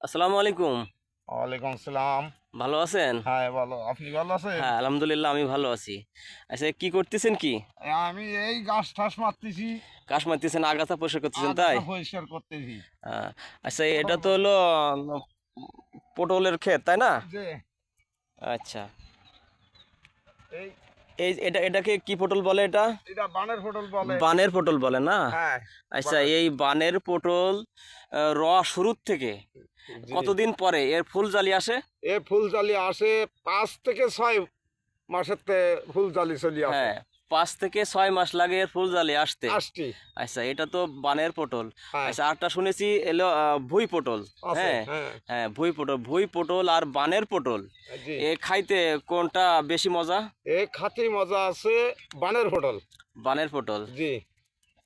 আসসালামু আলাইকুম। ওয়ালাইকুম আসসালাম। ভালো আছেন? হ্যাঁ, ভালো। আপনি ভালো আছেন? হ্যাঁ, আলহামদুলিল্লাহ আমি ভালো আছি। আচ্ছা, কি করতেছেন কি? আমি এই গাছ ঠাস মারতেছি, কাশ মারতেছেন, আগাছা পরিষ্কার করতেছেন, তাই? আগাছা পরিষ্কার করতেছি। আহ, আচ্ছা, এটা পটল তো গাছ। হলো পটলের ক্ষেত, তাই না? যে আচ্ছা, এই এটাকে কি পটল বলে এটা? এটা বানের পটল বলে। বানের পটল বলে না? হ্যাঁ, আচ্ছা, বানের। এই বানের পটল শুরুর থেকে জি, কতদিন পরে এর ফুল জালি আসে? এ ফুলজালি আসে 5 থেকে 6 মাসের ফুলজালি চলে আসে। হ্যাঁ, 5 থেকে 6 মাস লাগে এর ফুল জালি আসতে। আসটি। আচ্ছা, এটা তো বানের পটল। হ্যাঁ, আচ্ছা, আরটা শুনেছি এলো ভুই পটল। আছে। হ্যাঁ, হ্যাঁ, হ্যাঁ, ভুই পটল আর বানের পটল, জি। এ খাইতে কোনটা বেশি মজা? এ খাতি মজা আছে বানের পটল। বানের পটল। জি।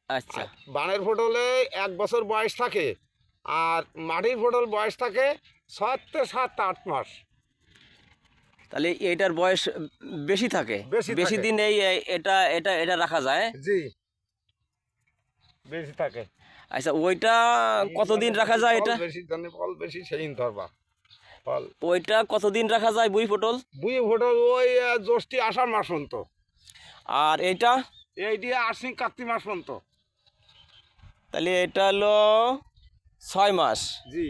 আচ্ছা, আর বানের পটলে 1 বছর বয়স থাকে, আর মাটির পটল বয়স থাকে 6 থেকে 7 8 মাস। তাহলে এইটার বয়স বেশি থাকে, বেশি বেশি থাকে। দিন এটা এটা এটা রাখা যায়। জি, বেশি থাকে। আচ্ছা, ওইটা কতদিন রাখা যায় ফল এটা? বেশি, জানি ফল বেশি সেই ধরবা। ফল ওইটা কতদিন রাখা যায় বুই পটল? বুই পটল ওই জ্যৈষ্ঠী আষাঢ় মাস পর্যন্ত। আর এইটা? এই দিয়ে আশ্বিন কার্তিক মাস পর্যন্ত। তাহলে এটা হলো 6 মাস। জি।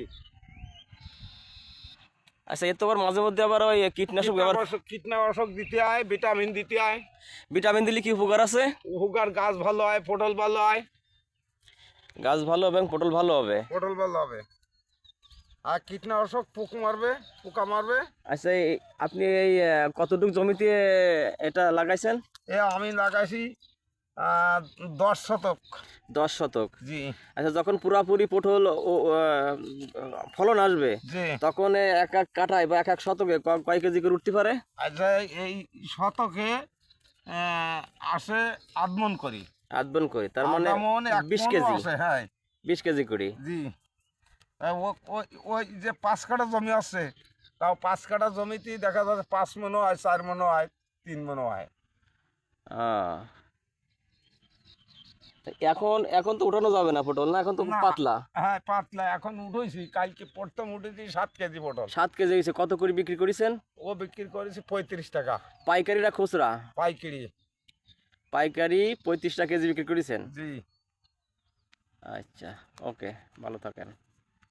আচ্ছা, এর তো আবার মাঝে মধ্যে আবার ওই কীটনাশক ব্যবহার। কীটনাশক দিতে হয়, ভিটামিন দিতে হয়। ভিটামিন দিলে কি উপকার আছে? উগার গাছ ভালো হয়, পটল ভালো হয়। গাছ ভালো এবং পটল ভালো হবে। পটল ভালো হবে। আর কীটনাশক পোকা মারবে। আচ্ছা, আপনি এই কতটুকু জমিতে এটা লাগাইছেন? আমি লাগাইছি 10 শতক। 10 শতক। জি, আচ্ছা, যখন পুরাপুরি পটল ফলন আসবে, জি। তখন এক এক কাঠায় বা এক এক শতকে কয় কেজি করে উঠতে পারে? আচ্ছা, এই শতকে আসে 8 মণ করি। 8 মণ করে, তার মানে 8 মণ, 20 1 মণও কেজি। আছে। হ্যাঁ, 20 কেজি করে। জি। ওই যে 5 কাঠা জমি আছে, তাও 5 কাঠা জমিতেই দেখা যাচ্ছে 5 মণও হয়, 4 মণও হয়, 3 মণও হয়। আহ, এখন এখন তো উঠানো যাবে না পটল, না? এখন তো খুব না। পাতলা। হ্যাঁ, পাতলা। এখন উঠেছি, কালকে প্রথম উঠেছি 7 কেজি পটল। 7 কেজি হয়েছে, কত করে বিক্রি করেছেন? ও বিক্রি করেছি 35 টাকা। পাইকারিরা খুচরা? পাইকারি। পাইকারি 35 টাকা কেজি বিক্রি করেছেন। জি। আচ্ছা, ওকে, ভালো থাকেন।